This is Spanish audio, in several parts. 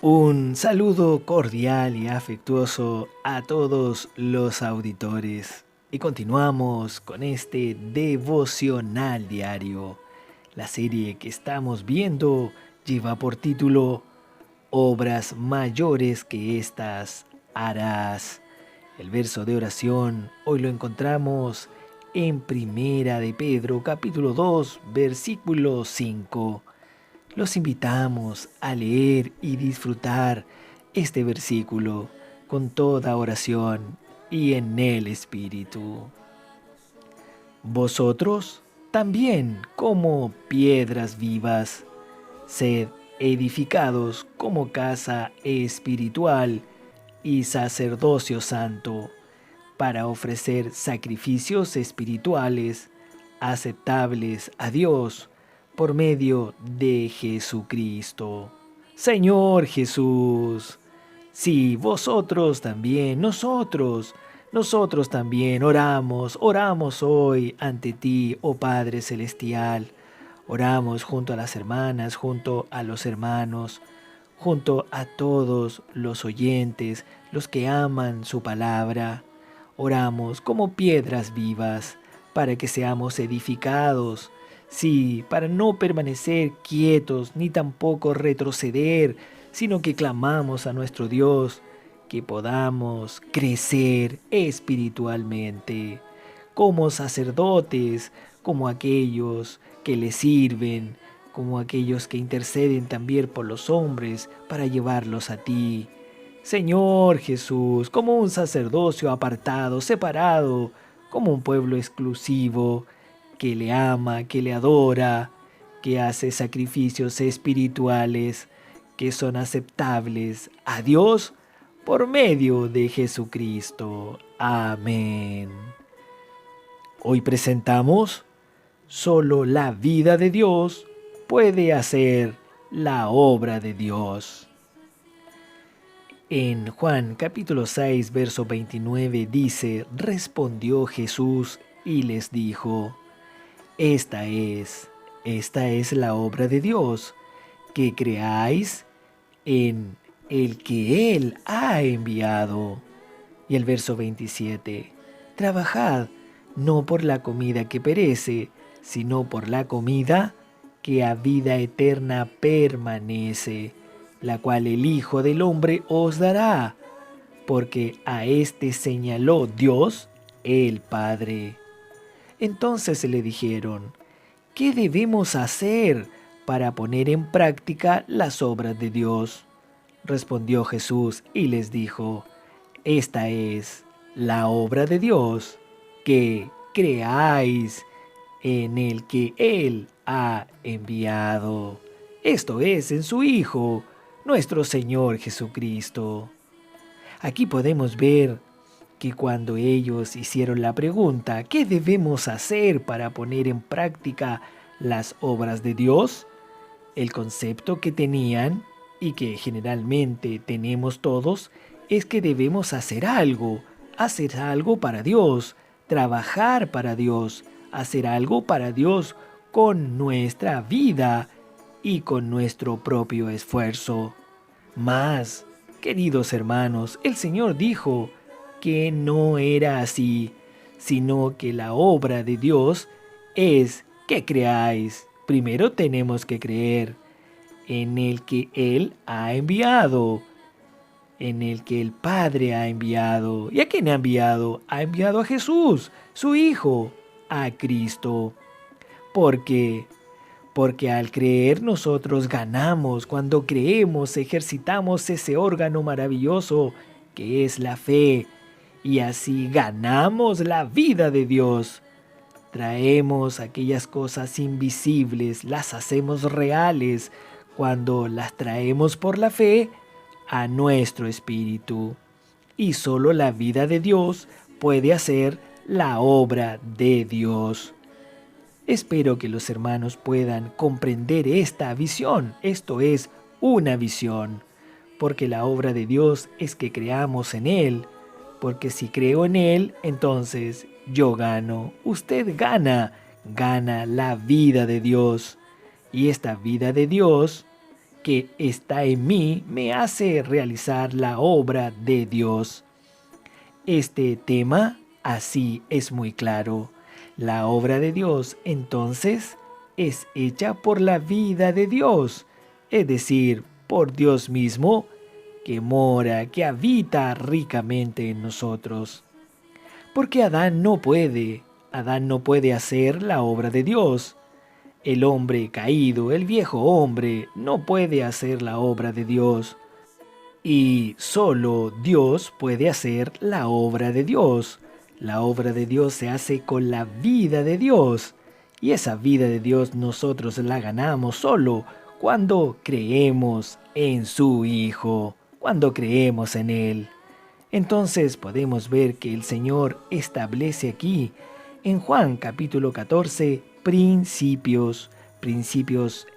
Un saludo cordial y afectuoso a todos los auditores. Y continuamos con este devocional diario. La serie que estamos viendo lleva por título Obras mayores que estas harás. El verso de oración hoy lo encontramos en Primera de Pedro, capítulo 2, versículo 5. Los invitamos a leer y disfrutar este versículo con toda oración y en el Espíritu. Vosotros también, como piedras vivas, sed edificados como casa espiritual y sacerdocio santo, para ofrecer sacrificios espirituales aceptables a Dios por medio de Jesucristo. Señor Jesús, sí, vosotros también, nosotros también oramos hoy ante ti, oh Padre Celestial. Oramos junto a las hermanas, junto a los hermanos, junto a todos los oyentes, los que aman su palabra. Oramos como piedras vivas para que seamos edificados. Sí, para no permanecer quietos ni tampoco retroceder, sino que clamamos a nuestro Dios, que podamos crecer espiritualmente, como sacerdotes, como aquellos que le sirven, como aquellos que interceden también por los hombres para llevarlos a ti. Señor Jesús, como un sacerdocio apartado, separado, como un pueblo exclusivo, que le ama, que le adora, que hace sacrificios espirituales que son aceptables a Dios por medio de Jesucristo. Amén. Hoy presentamos: solo la vida de Dios puede hacer la obra de Dios. En Juan capítulo 6, verso 29 dice: respondió Jesús y les dijo: Esta es la obra de Dios, que creáis en el que Él ha enviado. Y el verso 27, trabajad no por la comida que perece, sino por la comida que a vida eterna permanece, la cual el Hijo del Hombre os dará, porque a éste señaló Dios el Padre. Entonces le dijeron: ¿qué debemos hacer para poner en práctica las obras de Dios? Respondió Jesús y les dijo: esta es la obra de Dios, que creáis en el que Él ha enviado. Esto es, en su Hijo, nuestro Señor Jesucristo. Aquí podemos ver que cuando ellos hicieron la pregunta, ¿qué debemos hacer para poner en práctica las obras de Dios? El concepto que tenían, y que generalmente tenemos todos, es que debemos hacer algo para Dios, trabajar para Dios, hacer algo para Dios con nuestra vida y con nuestro propio esfuerzo. Mas, queridos hermanos, el Señor dijo que no era así, sino que la obra de Dios es que creáis. Primero tenemos que creer en el que Él ha enviado, en el que el Padre ha enviado. ¿Y a quién ha enviado? Ha enviado a Jesús, su Hijo, a Cristo. ¿Por qué? Porque al creer nosotros ganamos. Cuando creemos ejercitamos ese órgano maravilloso que es la fe, y así ganamos la vida de Dios. Traemos aquellas cosas invisibles, las hacemos reales cuando las traemos por la fe a nuestro espíritu. Y solo la vida de Dios puede hacer la obra de Dios. Espero que los hermanos puedan comprender esta visión. Esto es una visión, porque la obra de Dios es que creamos en Él. Porque si creo en Él, entonces yo gano, usted gana la vida de Dios. Y esta vida de Dios que está en mí me hace realizar la obra de Dios. Este tema así es muy claro. La obra de Dios entonces es hecha por la vida de Dios, es decir, por Dios mismo, que mora, que habita ricamente en nosotros. Porque Adán no puede hacer la obra de Dios. El hombre caído, el viejo hombre, no puede hacer la obra de Dios. Y solo Dios puede hacer la obra de Dios. La obra de Dios se hace con la vida de Dios. Y esa vida de Dios nosotros la ganamos solo cuando creemos en su Hijo, cuando creemos en Él. Entonces podemos ver que el Señor establece aquí, en Juan capítulo 14, principios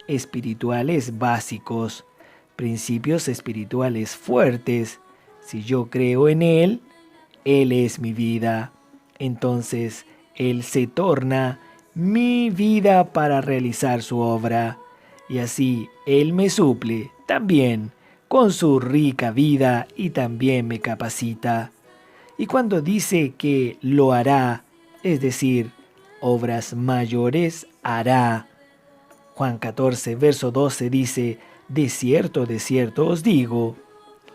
espirituales básicos, principios espirituales fuertes. Si yo creo en Él, Él es mi vida. Entonces Él se torna mi vida para realizar su obra. Y así Él me suple también con su rica vida y también me capacita. Y cuando dice que lo hará, es decir, obras mayores hará. Juan 14, verso 12 dice, de cierto os digo,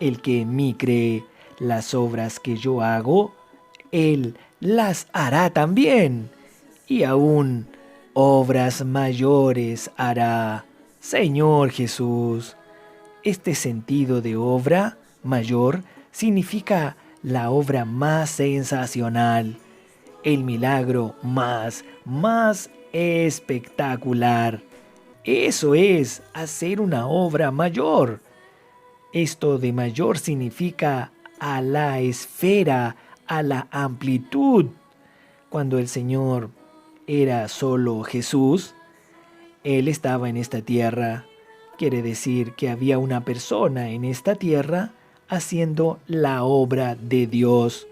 el que en mí cree, las obras que yo hago, él las hará también, y aún obras mayores hará. Señor Jesús, este sentido de obra mayor significa la obra más sensacional, el milagro más espectacular. Eso es hacer una obra mayor. Esto de mayor significa a la esfera, a la amplitud. Cuando el Señor era solo Jesús, Él estaba en esta tierra. Quiere decir que había una persona en esta tierra haciendo la obra de Dios.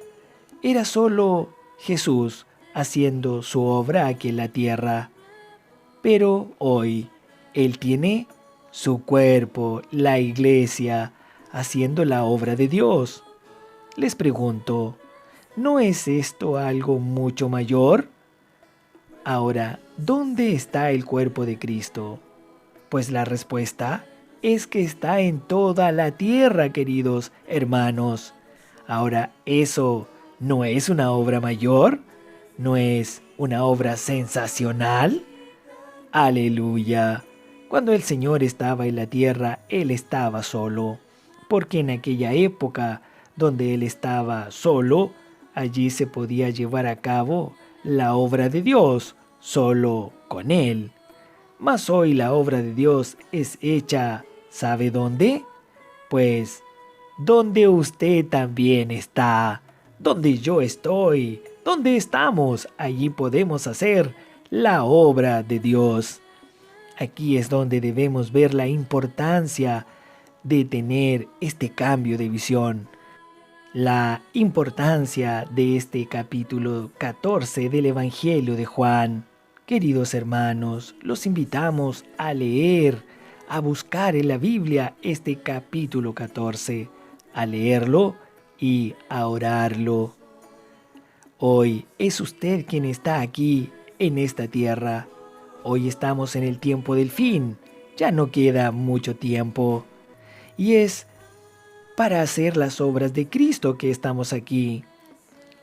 Era solo Jesús haciendo su obra aquí en la tierra. Pero hoy Él tiene su cuerpo, la iglesia, haciendo la obra de Dios. Les pregunto, ¿no es esto algo mucho mayor? Ahora, ¿dónde está el cuerpo de Cristo? Pues la respuesta es que está en toda la tierra, queridos hermanos. Ahora, ¿eso no es una obra mayor? ¿No es una obra sensacional? Aleluya. Cuando el Señor estaba en la tierra, Él estaba solo, porque en aquella época donde Él estaba solo, allí se podía llevar a cabo la obra de Dios, solo con Él. Mas hoy la obra de Dios es hecha, ¿sabe dónde? Pues, donde usted también está, donde yo estoy, donde estamos, allí podemos hacer la obra de Dios. Aquí es donde debemos ver la importancia de tener este cambio de visión. La importancia de este capítulo 14 del Evangelio de Juan. Queridos hermanos, los invitamos a leer, a buscar en la Biblia este capítulo 14, a leerlo y a orarlo. Hoy es usted quien está aquí en esta tierra. Hoy estamos en el tiempo del fin, ya no queda mucho tiempo. Y es para hacer las obras de Cristo que estamos aquí.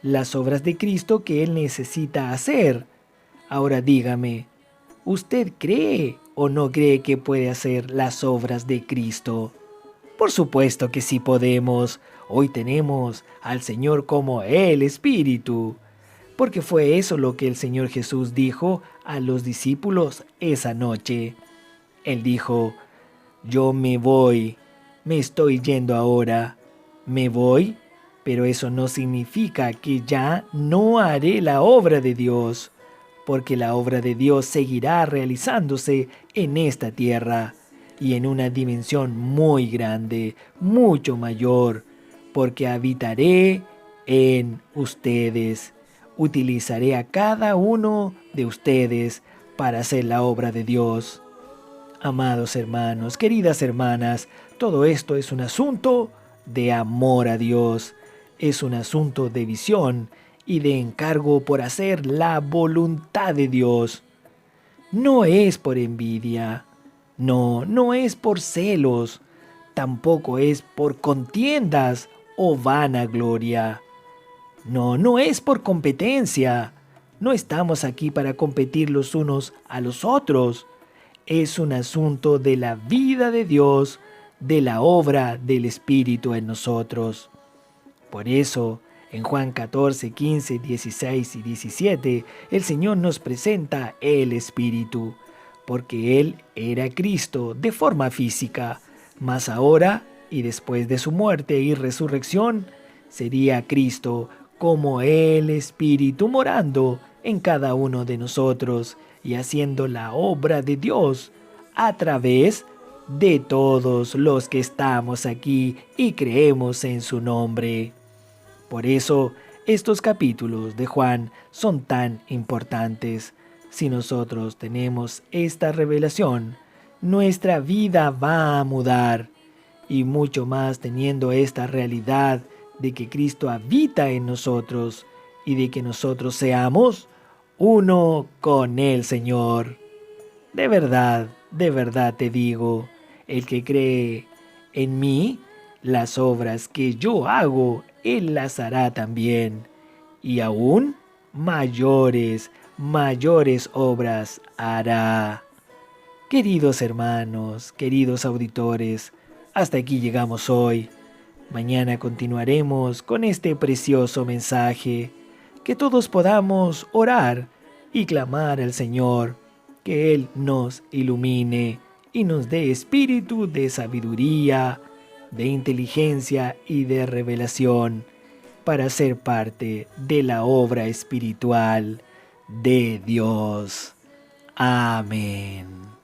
Las obras de Cristo que Él necesita hacer. Ahora dígame, ¿usted cree o no cree que puede hacer las obras de Cristo? Por supuesto que sí podemos. Hoy tenemos al Señor como el Espíritu. Porque fue eso lo que el Señor Jesús dijo a los discípulos esa noche. Él dijo, yo me voy, me estoy yendo ahora, me voy, pero eso no significa que ya no haré la obra de Dios, porque la obra de Dios seguirá realizándose en esta tierra y en una dimensión muy grande, mucho mayor, porque habitaré en ustedes. Utilizaré a cada uno de ustedes para hacer la obra de Dios. Amados hermanos, queridas hermanas, todo esto es un asunto de amor a Dios, es un asunto de visión y de encargo por hacer la voluntad de Dios. No es por envidia, no es por celos, tampoco es por contiendas o vanagloria. No es por competencia. No estamos aquí para competir los unos a los otros. Es un asunto de la vida de Dios, de la obra del Espíritu en nosotros. Por eso, en Juan 14, 15, 16 y 17, el Señor nos presenta el Espíritu, porque Él era Cristo de forma física, mas ahora y después de su muerte y resurrección, sería Cristo como el Espíritu morando en cada uno de nosotros y haciendo la obra de Dios a través de todos los que estamos aquí y creemos en su nombre. Por eso, estos capítulos de Juan son tan importantes. Si nosotros tenemos esta revelación, nuestra vida va a mudar. Y mucho más teniendo esta realidad de que Cristo habita en nosotros y de que nosotros seamos uno con el Señor. De verdad te digo, el que cree en mí, las obras que yo hago, Él las hará también. Y aún mayores obras hará. Queridos hermanos, queridos auditores, hasta aquí llegamos hoy. Mañana continuaremos con este precioso mensaje. Que todos podamos orar y clamar al Señor, que Él nos ilumine y nos dé espíritu de sabiduría, de inteligencia y de revelación para ser parte de la obra espiritual de Dios. Amén.